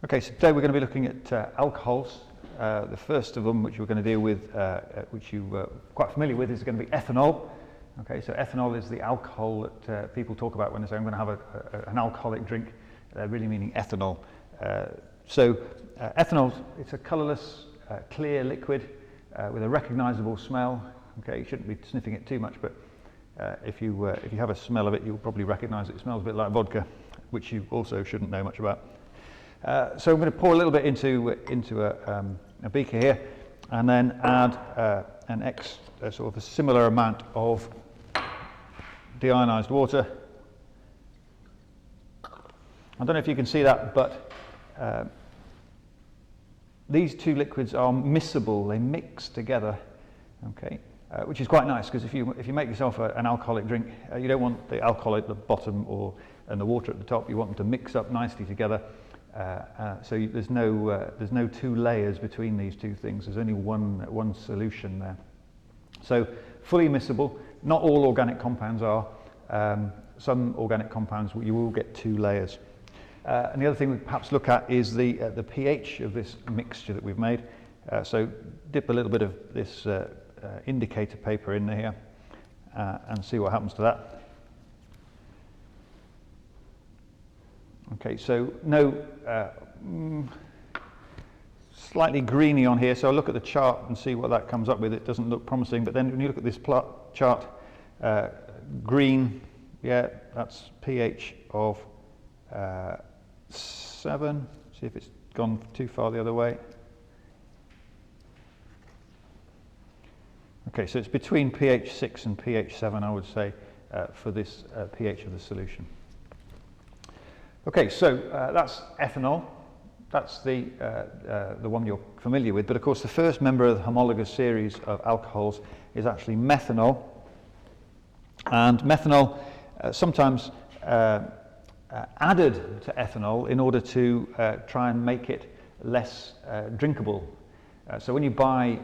Okay, so today we're going to be looking at alcohols. The first of them, which we're going to deal with, which you're quite familiar with, is going to be ethanol. Okay, so ethanol is the alcohol that people talk about when they say, I'm going to have an alcoholic drink, really meaning ethanol. Ethanol, it's a colourless, clear liquid with a recognisable smell. Okay, you shouldn't be sniffing it too much, but if you have a smell of it, you'll probably recognise it. It smells a bit like vodka, which you also shouldn't know much about. So I'm going to pour a little bit into a beaker here, and then add sort of a similar amount of deionized water. I don't know if you can see that, but these two liquids are miscible; they mix together. Okay, which is quite nice, because if you make yourself an alcoholic drink, you don't want the alcohol at the bottom and the water at the top. You want them to mix up nicely together. There's no two layers between these two things. There's only one solution there. So fully miscible. Not all organic compounds are. Some organic compounds you will get two layers. And the other thing we perhaps look at is the pH of this mixture that we've made. So dip a little bit of this indicator paper in here and see what happens to that. Okay, so no, slightly greeny on here, so I'll look at the chart and see what that comes up with. It doesn't look promising, but then when you look at this chart, green, yeah, that's pH of 7. See if it's gone too far the other way. Okay, so it's between pH 6 and pH 7, I would say, for this pH of the solution. Okay, so that's ethanol. That's the one you're familiar with. But of course, the first member of the homologous series of alcohols is actually methanol. And methanol sometimes added to ethanol in order to try and make it less drinkable. So when you buy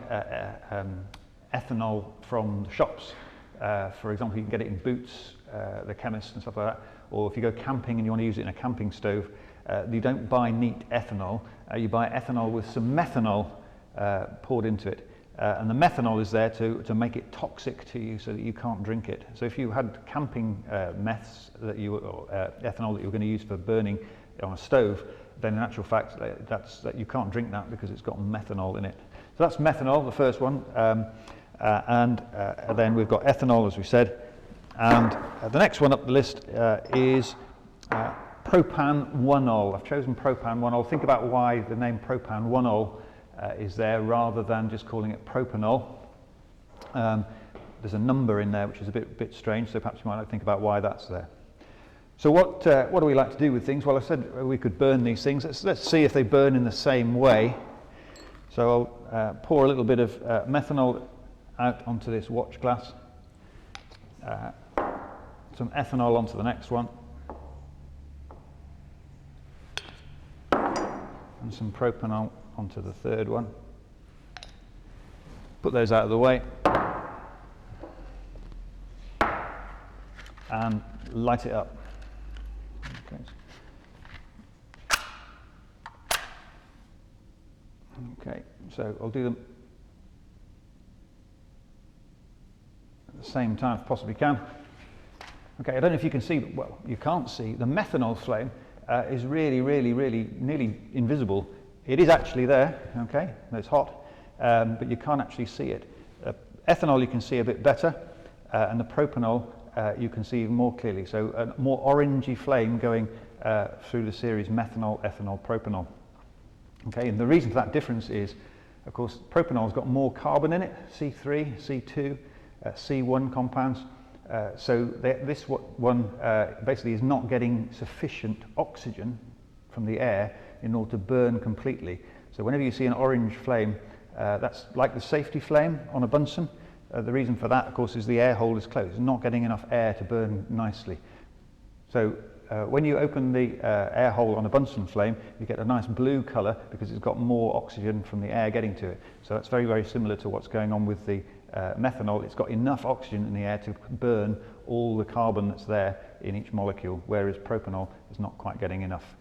ethanol from the shops, for example, you can get it in Boots, the chemists and stuff like that. Or if you go camping and you want to use it in a camping stove, you don't buy neat ethanol. You buy ethanol with some methanol poured into it. And the methanol is there to make it toxic to you so that you can't drink it. So if you had camping ethanol that you were going to use for burning on a stove, then in actual fact that you can't drink that because it's got methanol in it. So that's methanol, the first one. And then we've got ethanol, as we said. And the next one up the list is propan-1-ol. I've chosen propan-1-ol. Think about why the name propan-1-ol is there rather than just calling it propanol. There's a number in there which is a bit strange, so perhaps you might think about why that's there. So what do we like to do with things? Well, I said we could burn these things. Let's see if they burn in the same way. So I'll pour a little bit of methanol out onto this watch glass. Some ethanol onto the next one, and some propanol onto the third one. Put those out of the way and light it up. Okay, so I'll do them at the same time if possibly can. Okay, I don't know if you can see, well, you can't see, the methanol flame is really nearly invisible. It is actually there, okay, it's hot, but you can't actually see it. Ethanol you can see a bit better, and the propanol you can see even more clearly. So a more orangey flame going through the series methanol, ethanol, propanol. Okay, and the reason for that difference is, of course, propanol's got more carbon in it, C3, C2, C1 compounds. So this one basically is not getting sufficient oxygen from the air in order to burn completely. So whenever you see an orange flame, that's like the safety flame on a Bunsen. The reason for that, of course, is the air hole is closed. It's not getting enough air to burn nicely. So when you open the air hole on a Bunsen flame, you get a nice blue colour because it's got more oxygen from the air getting to it. So that's very similar to what's going on with the methanol. It's got enough oxygen in the air to burn all the carbon that's there in each molecule, whereas propanol is not quite getting enough